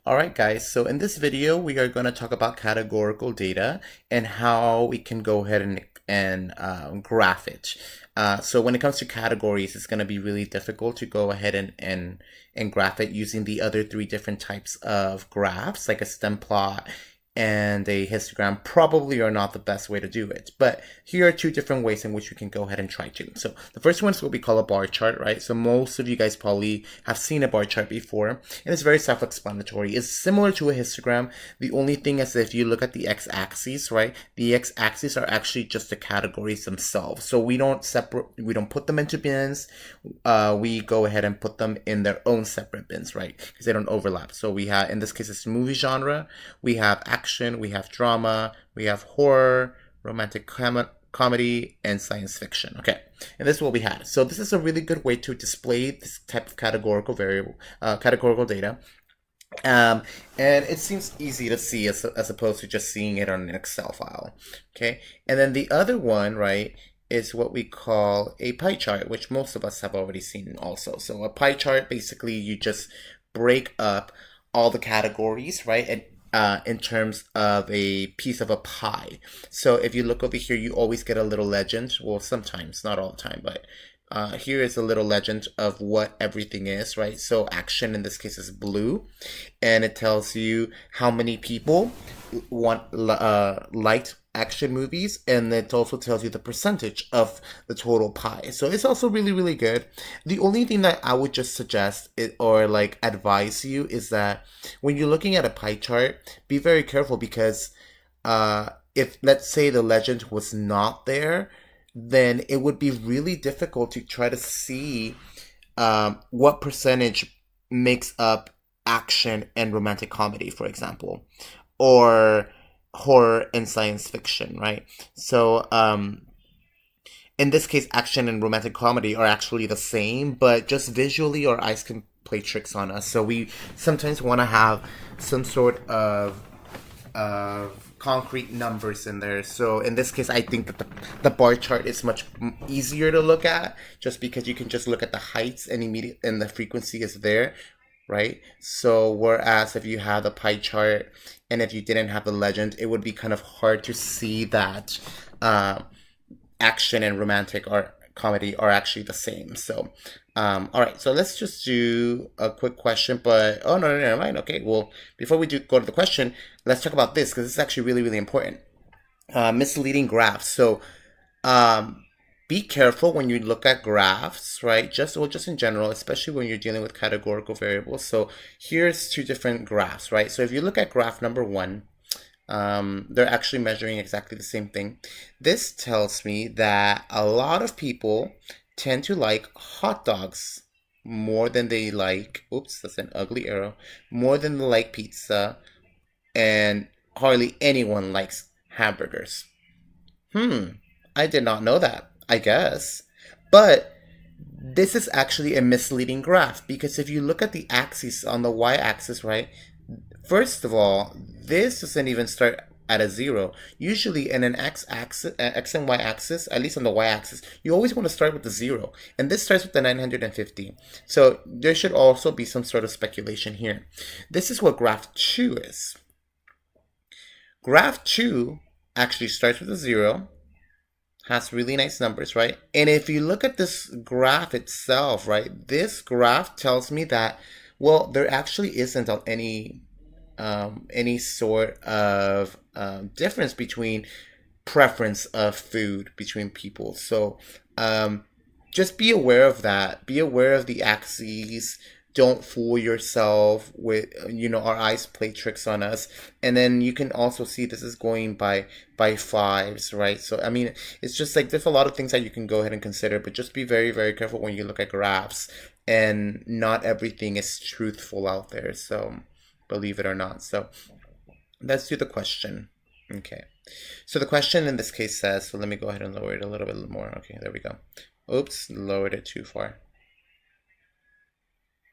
All right, guys, so in this video, we are going to talk about categorical data and how we can go ahead and graph it. So when it comes to categories, it's going to be really difficult to go ahead and graph it using the other three different types of graphs, like a stem plot and a histogram probably are not the best way to do it. But here are two different ways in which we can go ahead and try to. So the first one is what we call a bar chart, right? So most of you guys probably have seen a bar chart before, and it's very self-explanatory. It's similar to a histogram. The only thing is if you look at the x-axis, right? The x-axis are actually just the categories themselves. So we don't put them into bins. We go ahead and put them in their own separate bins, right? Because they don't overlap. So we have, in this case, it's movie genre. We have action, we have drama, we have horror, romantic comedy, and science fiction. Okay, and this is what we had. So this is a really good way to display this type of categorical data. And it seems easy to see as opposed to just seeing it on an Excel file. Okay, and then the other one, right, is what we call a pie chart, which most of us have already seen also. So a pie chart, basically you just break up all the categories, right, and in terms of a piece of a pie. So if you look over here, you always get a little legend. Well, sometimes, not all the time, but here is a little legend of what everything is, right? So action in this case is blue, and it tells you how many people liked action movies, and it also tells you the percentage of the total pie. So it's also really, really good. The only thing that I would just suggest or like advise you is that when you're looking at a pie chart, be very careful because if, let's say, the legend was not there, then it would be really difficult to try to see what percentage makes up action and romantic comedy, for example, or horror and science fiction, right? So in this case, action and romantic comedy are actually the same, but just visually our eyes can play tricks on us. So we sometimes want to have some sort of concrete numbers in there. So in this case, I think that the bar chart is much easier to look at just because you can just look at the heights and the frequency is there, right? So whereas if you have the pie chart and if you didn't have the legend, it would be kind of hard to see that action and romantic or comedy are actually the same. So all right, so let's just do a quick question, but oh no, never mind. Okay, well, before we go to the question, let's talk about this because this is actually really, really important. Misleading graphs. So be careful when you look at graphs, right? Just in general, especially when you're dealing with categorical variables. So here's two different graphs, right? So if you look at graph number 1, they're actually measuring exactly the same thing. This tells me that a lot of people tend to like hot dogs more than they like, oops, that's an ugly arrow, more than they like pizza, and hardly anyone likes hamburgers. I did not know that, I guess. But this is actually a misleading graph because if you look at the axis on the y-axis, right, first of all, this doesn't even start at a 0. Usually in an x and y axis, at least on the y axis, you always want to start with the 0. And this starts with the 950. So there should also be some sort of speculation here. This is what graph 2 is. Graph 2 actually starts with a 0, has really nice numbers, right? And if you look at this graph itself, right, this graph tells me that, well, there actually isn't any sort of difference between preference of food between people. So just be aware of that. Be aware of the axes. Don't fool yourself with, our eyes play tricks on us. And then you can also see this is going by fives, right? So, I mean, it's just like there's a lot of things that you can go ahead and consider, but just be very, very careful when you look at graphs. And not everything is truthful out there. So believe it or not. So let's do the question. Okay. So the question in this case says, so let me go ahead and lower it a little bit more. Okay, there we go. Oops, lowered it too far.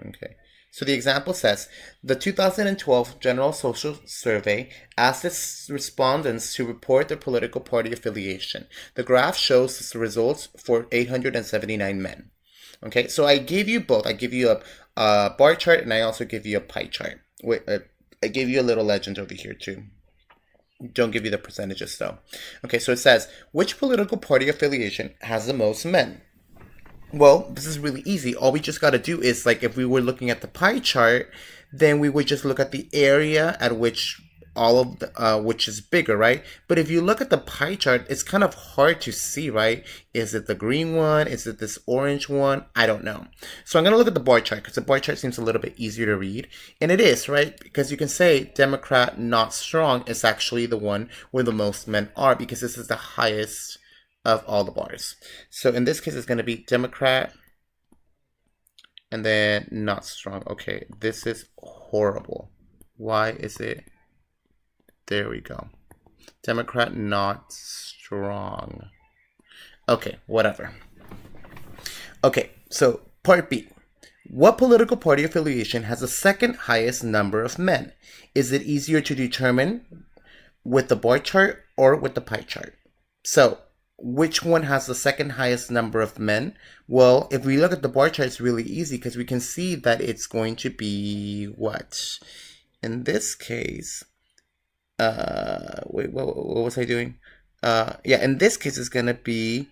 Okay. So the example says, the 2012 General Social Survey asked its respondents to report their political party affiliation. The graph shows the results for 879 men. Okay, so I gave you both. I give you a bar chart and I also give you a pie chart. I gave you a little legend over here too. Don't give you the percentages though. Okay, so it says, which political party affiliation has the most men? Well, this is really easy. All we just got to do is, like, if we were looking at the pie chart, then we would just look at the area at which all of the, which is bigger, right? But if you look at the pie chart, it's kind of hard to see, right? Is it the green one? Is it this orange one? I don't know. So I'm going to look at the bar chart because the bar chart seems a little bit easier to read. And it is, right? Because you can say Democrat not strong is actually the one where the most men are, because this is the highest of all the bars. So in this case, it's going to be Democrat and then not strong. Okay, this is horrible. Why is it? There we go. Democrat not strong. Okay, whatever. Okay, so part B. What political party affiliation has the second highest number of men? Is it easier to determine with the bar chart or with the pie chart? So which one has the second highest number of men? Well, if we look at the bar chart, it's really easy because we can see that it's going to be what? In this case, wait, what was I doing? Yeah, in this case, it's going to be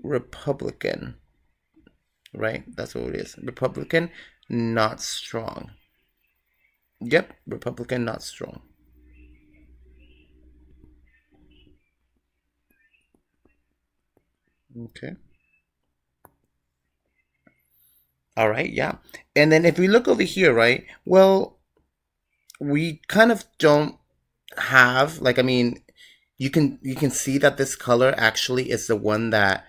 Republican, right? That's what it is. Republican, not strong. Yep, Republican, not strong. Okay. All right, yeah. And then if we look over here, right? Well, we kind of don't have, like, I mean, you can see that this color actually is the one that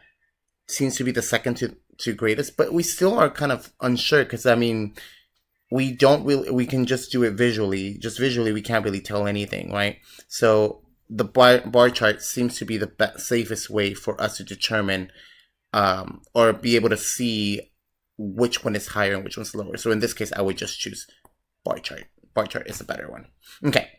seems to be the second to greatest, but we still are kind of unsure because, I mean, we can just do it visually. Just visually, we can't really tell anything, right? So the bar chart seems to be the safest way for us to determine or be able to see which one is higher and which one's lower. So in this case, I would just choose bar chart. Bar chart is a better one. Okay.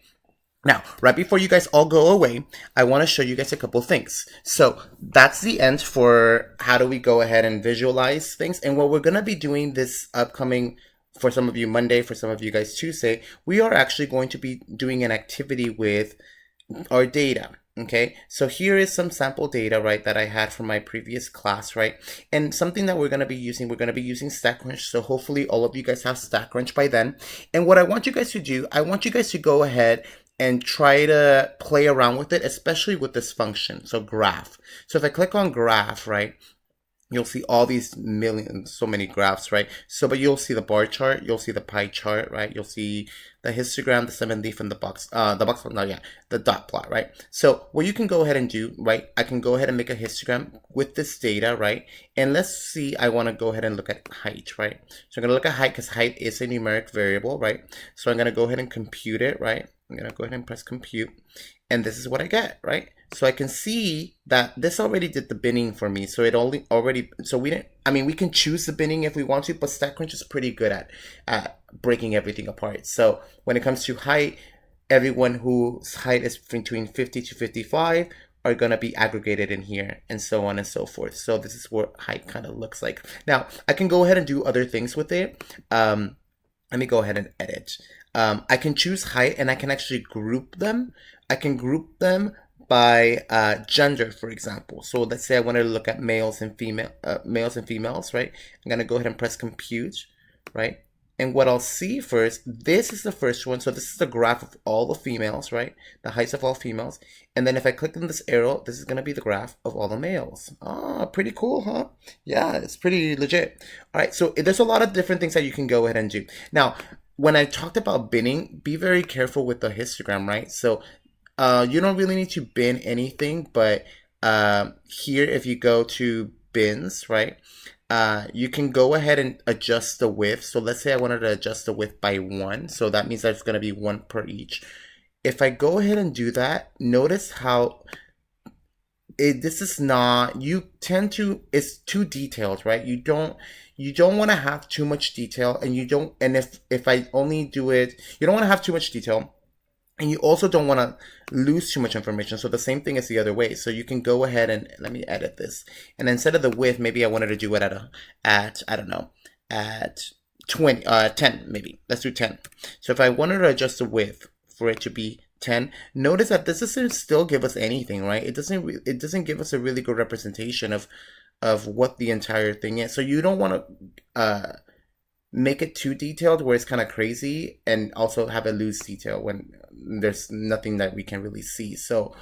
Now, right before you guys all go away, I want to show you guys a couple things. So that's the end for how do we go ahead and visualize things. And what we're going to be doing this upcoming, for some of you Monday, for some of you guys Tuesday, we are actually going to be doing an activity with our data. Okay, so here is some sample data, right, that I had from my previous class, right? And something that we're going to be using Statcrunch. So hopefully all of you guys have Statcrunch by then. And what I want you guys to do, I want you guys to go ahead and try to play around with it, especially with this function. So graph. So if I click on graph, right, you'll see all these so many graphs, right? So, but you'll see the bar chart, you'll see the pie chart, right? You'll see the histogram, the 7-leaf, and the dot plot, right? So what you can go ahead and do, right? I can go ahead and make a histogram with this data, right? And let's see, I want to go ahead and look at height, right? So I'm going to look at height because height is a numeric variable, right? So I'm going to go ahead and compute it, right? I'm going to go ahead and press compute. And this is what I get, right? So I can see that this already did the binning for me. So it so we didn't, I mean, we can choose the binning if we want to, but Statcrunch is pretty good at breaking everything apart. So when it comes to height, everyone whose height is between 50 to 55 are going to be aggregated in here, and so on and so forth. So this is what height kind of looks like. Now, I can go ahead and do other things with it. Let me go ahead and edit. I can choose height, and I can actually group them. I can group them by gender, for example. So let's say I wanted to look at males and females, right? I'm gonna go ahead and press compute, right? And what I'll see first, this is the first one. So this is the graph of all the females, right? The heights of all females. And then if I click on this arrow, this is gonna be the graph of all the males. Ah, pretty cool, huh? Yeah, it's pretty legit. All right, so there's a lot of different things that you can go ahead and do. Now, when I talked about binning, be very careful with the histogram, right? So you don't really need to bin anything, but here, if you go to bins, right, you can go ahead and adjust the width. So let's say I wanted to adjust the width by 1. So that means that's going to be 1 per each. If I go ahead and do that, notice how this is not, you tend to, it's too detailed, right? You don't want to have too much detail, and if I only do it, you don't want to have too much detail. And you also don't want to lose too much information. So the same thing is the other way. So you can go ahead and let me edit this. And instead of the width, maybe I wanted to do it at I don't know, at 20, 10 maybe. Let's do 10. So if I wanted to adjust the width for it to be 10, notice that this doesn't still give us anything, right? It doesn't give us a really good representation of what the entire thing is. So you don't want to make it too detailed where it's kind of crazy, and also have it lose detail when there's nothing that we can really see. So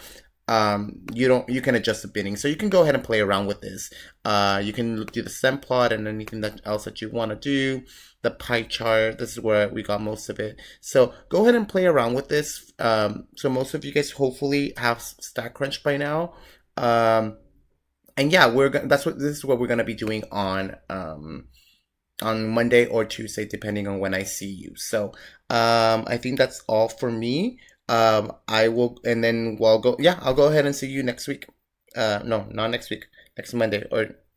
you can adjust the bidding. So you can go ahead and play around with this. You can do the stem plot and anything else that you want to do. The pie chart, this is where we got most of it. So go ahead and play around with this. So most of you guys hopefully have Statcrunch by now. And yeah, this is what we're gonna be doing on Monday or Tuesday, depending on when I see you. So I think that's all for me. I will, and then I'll go ahead and see you next week. No, not next week, next Monday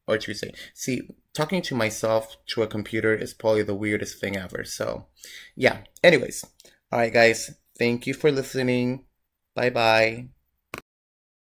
or Tuesday. See, talking to myself to a computer is probably the weirdest thing ever. So yeah, anyways, all right, guys, thank you for listening. Bye bye.